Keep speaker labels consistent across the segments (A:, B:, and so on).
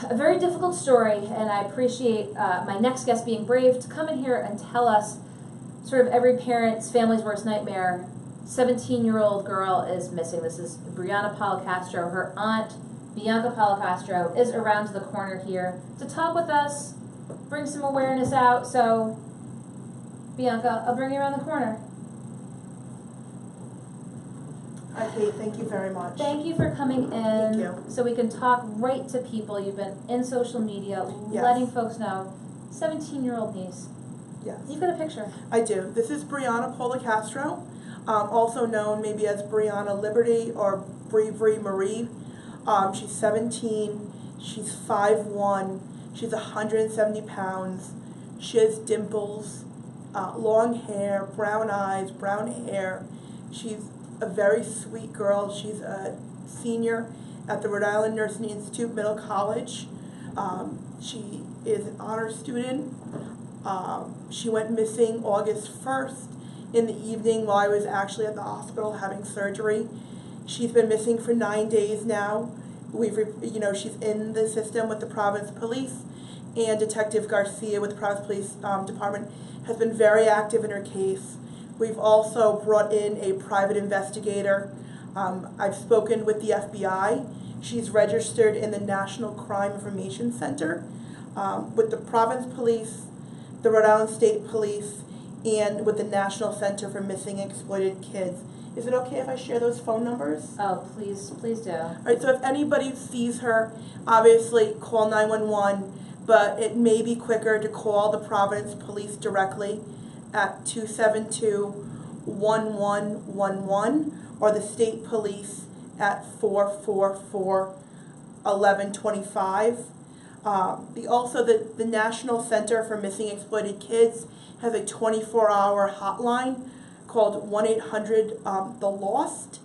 A: a very difficult story, and I appreciate my next guest being brave to come in here and tell us sort of every parent's family's worst nightmare. 17-year-old girl is missing. This is Bianca Policastro. Her aunt, Bianca Policastro, is around the corner here to talk with us, bring some awareness out. So, Bianca, I'll bring you around the corner.
B: Hi, Kate. Thank you very much.
A: Thank you for coming in.
B: Thank you.
A: So we can talk right to people. You've been in social media,
B: Yes.
A: letting folks know. 17-year-old niece.
B: Yes.
A: You've got a picture.
B: I do. This is Bianca Policastro, also known maybe as Brianna Liberty or Bree Marie. She's 17. She's 5'1". She's 170 pounds. She has dimples, long hair, brown eyes, brown hair. She's a very sweet girl. She's a senior at the Rhode Island Nursing Institute Middle College. She is an honor student. She went missing August 1st in the evening while I was actually at the hospital having surgery. She's been missing for 9 days now. She's in the system with the Providence Police, and Detective Garcia with the Providence Police Department has been very active in her case. We've also brought in a private investigator. I've spoken with the FBI. She's registered in the National Crime Information Center with the Providence Police, the Rhode Island State Police, and with the National Center for Missing and Exploited Kids. Is it okay if I share those phone numbers?
A: Oh, please do.
B: All right, so if anybody sees her, obviously call 911, but it may be quicker to call the Providence Police directly at 272-1111 or the State Police at 444-1125. The National Center for Missing and Exploited Kids has a 24-hour hotline called 1-800-THE-LOST.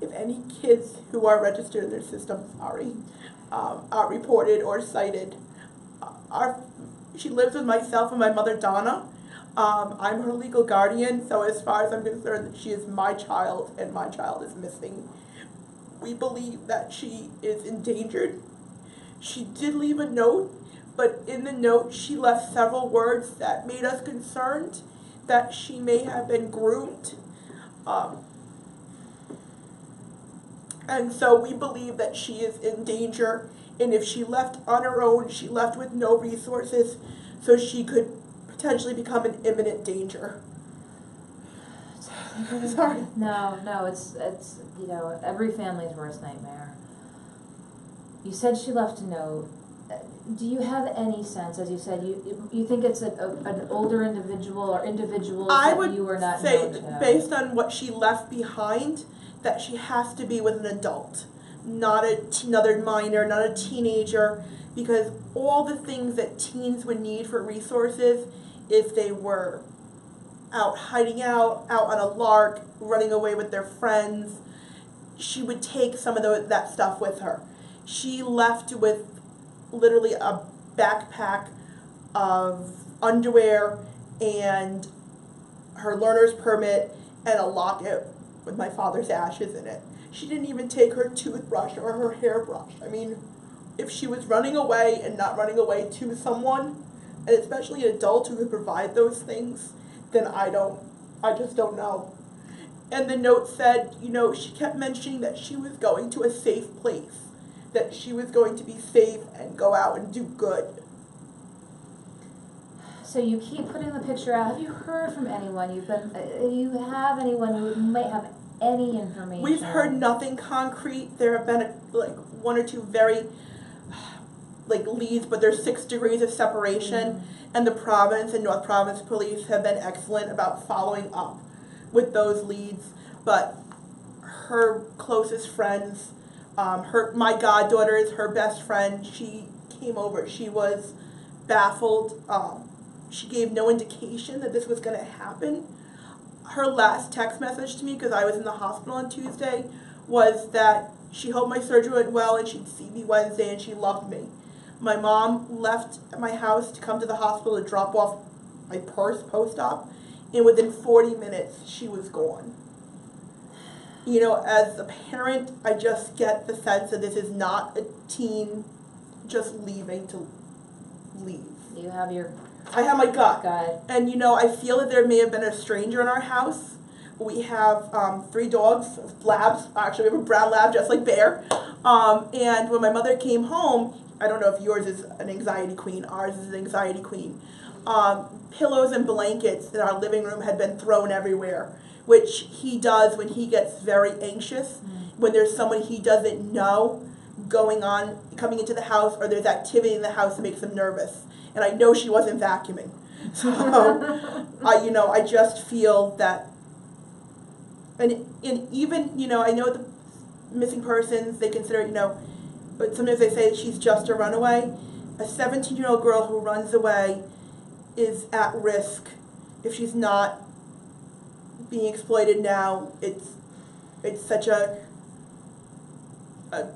B: If any kids who are registered in their system, are reported or cited. She lives with myself and my mother, Donna. I'm her legal guardian, so as far as I'm concerned, she is my child, and my child is missing. We believe that she is endangered. She did leave a note, but in the note she left several words that made us concerned that she may have been groomed. And so we believe that she is in danger, and if she left on her own, she left with no resources, so she could potentially become an imminent danger. Sorry.
A: No, it's every family's worst nightmare. You said she left a note. Do you have any sense, as you said, you think it's an older individual or individuals that you were not known to?
B: I would say, based on what she left behind, that she has to be with an adult, not another minor, not a teenager, because all the things that teens would need for resources, if they were out hiding out on a lark, running away with their friends, she would take some of that stuff with her. She left with literally a backpack of underwear and her learner's permit and a locket with my father's ashes in it. She didn't even take her toothbrush or her hairbrush. I mean, if she was running away and not running away to someone, and especially an adult who could provide those things, then I just don't know. And the note said, she kept mentioning that she was going to a safe place, that she was going to be safe and go out and do good.
A: So you keep putting the picture out. Have you heard from anyone? You have anyone who might have any information?
B: We've heard nothing concrete. There have been one or two very leads, but there's 6 degrees of separation, and the Providence and North Providence police have been excellent about following up with those leads. But her closest friends, my goddaughter is her best friend. She came over. She was baffled. She gave no indication that this was going to happen. Her last text message to me, because I was in the hospital on Tuesday, was that she hoped my surgery went well and she'd see me Wednesday and she loved me. My mom left my house to come to the hospital to drop off my purse post-op, and within 40 minutes she was gone. As a parent, I just get the sense that this is not a teen just leaving to leave.
A: You have your
B: I have my gut.
A: gut.
B: And, you know, I feel that there may have been a stranger in our house. We have 3 dogs, labs. Actually, we have a brown lab just like Bear. And when my mother came home, I don't know if yours is an anxiety queen. Ours is an anxiety queen. Pillows and blankets in our living room had been thrown everywhere, which he does when he gets very anxious, when there's someone he doesn't know coming into the house, or there's activity in the house that makes him nervous. And I know she wasn't vacuuming. So, I just feel that, and even, I know the missing persons, they consider, but sometimes they say she's just a runaway. A 17-year-old girl who runs away is at risk. If she's not being exploited now, it's such a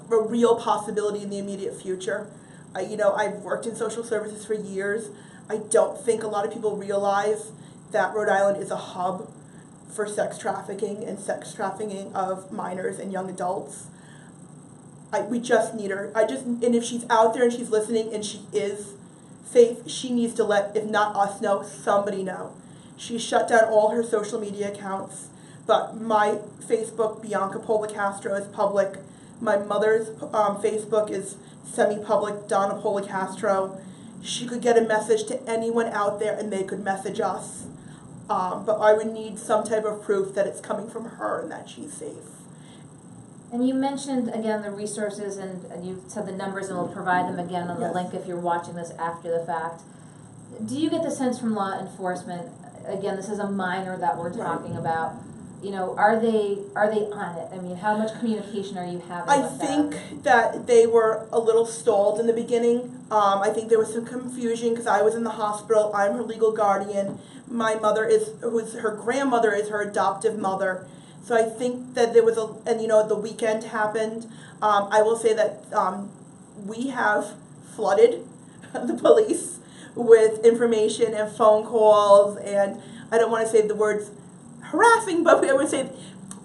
B: real possibility in the immediate future. I've worked in social services for years. I don't think a lot of people realize that Rhode Island is a hub for sex trafficking of minors and young adults. We just need her. And if she's out there and she's listening and she is safe, she needs to let, if not us know, somebody know. She shut down all her social media accounts, but my Facebook, Bianca Policastro, is public. My mother's Facebook is semi-public, Donna Policastro. She could get a message to anyone out there and they could message us. But I would need some type of proof that it's coming from her and that she's safe.
A: And you mentioned, again, the resources, and you said the numbers, and we'll provide them again on the
B: Yes.
A: link if you're watching this after the fact. Do you get the sense from law enforcement, again, this is a minor that we're talking about, are they on it? I mean, how much communication are you having with them?
B: I think that they were a little stalled in the beginning. I think there was some confusion because I was in the hospital. I'm her legal guardian. My mother her grandmother is her adoptive mother. So I think that there was the weekend happened. I will say that we have flooded the police with information and phone calls, and I don't want to say the words harassing, but I would say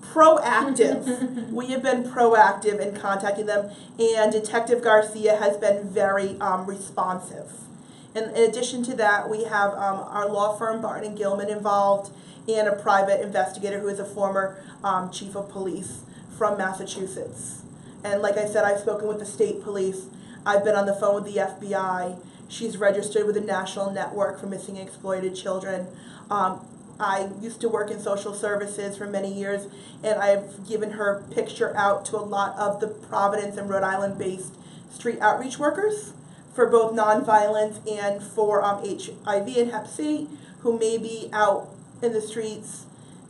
B: proactive. We have been proactive in contacting them, and Detective Garcia has been very responsive. And in addition to that, we have our law firm, Barton & Gilman, involved, and a private investigator who is a former chief of police from Massachusetts. And like I said, I've spoken with the state police. I've been on the phone with the FBI. She's registered with the National Network for Missing and Exploited Children. I used to work in social services for many years, and I've given her picture out to a lot of the Providence and Rhode Island-based street outreach workers for both nonviolence and for HIV and Hep C, who may be out in the streets,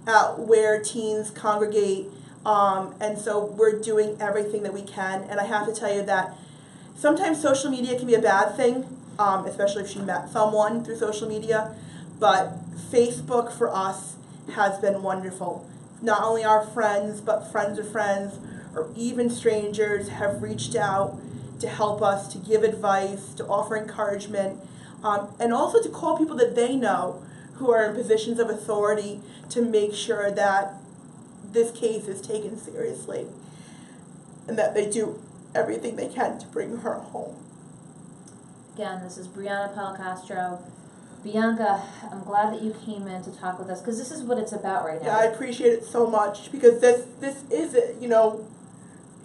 B: out where teens congregate, and so we're doing everything that we can. And I have to tell you that sometimes social media can be a bad thing, especially if she met someone through social media, but Facebook for us has been wonderful. Not only our friends, but friends of friends, or even strangers have reached out to help us, to give advice, to offer encouragement, and also to call people that they know who are in positions of authority to make sure that this case is taken seriously and that they do everything they can to bring her home.
A: Again, this is Bianca Policastro. Bianca, I'm glad that you came in to talk with us, because this is what it's about right now.
B: Yeah, I appreciate it so much, because this is it,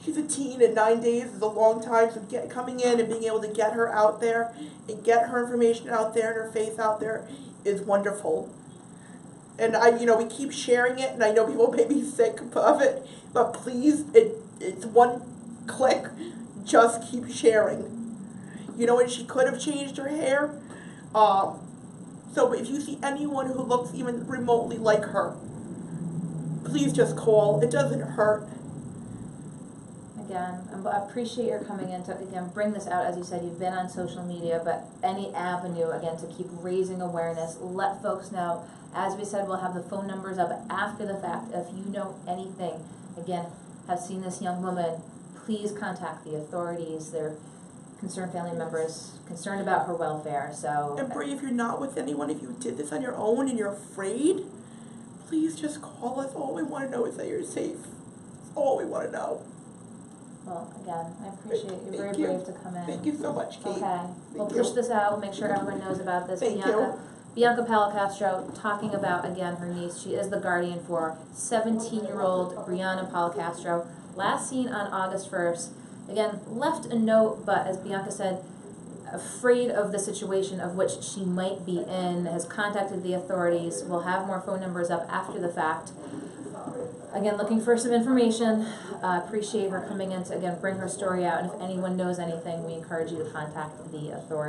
B: she's a teen, and 9 days is a long time, so coming in and being able to get her out there and get her information out there and her face out there is wonderful. And we keep sharing it, and I know people may be sick of it, but please, it's one click, just keep sharing. And she could have changed her hair. So if you see anyone who looks even remotely like her, please just call. It doesn't hurt.
A: Again, I appreciate your coming in to, again, bring this out. As you said, you've been on social media, but any avenue, again, to keep raising awareness, let folks know. As we said, we'll have the phone numbers up after the fact. If you know anything, again, have seen this young woman, please contact the authorities. They're concerned family members, concerned about her welfare. So.
B: And Bree, if you're not with anyone, if you did this on your own and you're afraid, please just call us. All we want to know is that you're safe. That's all we want to know.
A: Well, again, I appreciate you, very
B: Thank you.
A: brave to come in.
B: Thank you so much, Kate.
A: Okay, we'll
B: Thank you.
A: push this out, we'll make sure everyone knows about this.
B: Thank
A: Bianca Policastro, talking about, again, her niece. She is the guardian for 17-year-old Bianca Policastro, last seen on August 1st. Again, left a note, but as Bianca said, afraid of the situation of which she might be in, has contacted the authorities. We'll have more phone numbers up after the fact. Again, looking for some information. Appreciate her coming in to, again, bring her story out. And if anyone knows anything, we encourage you to contact the authorities.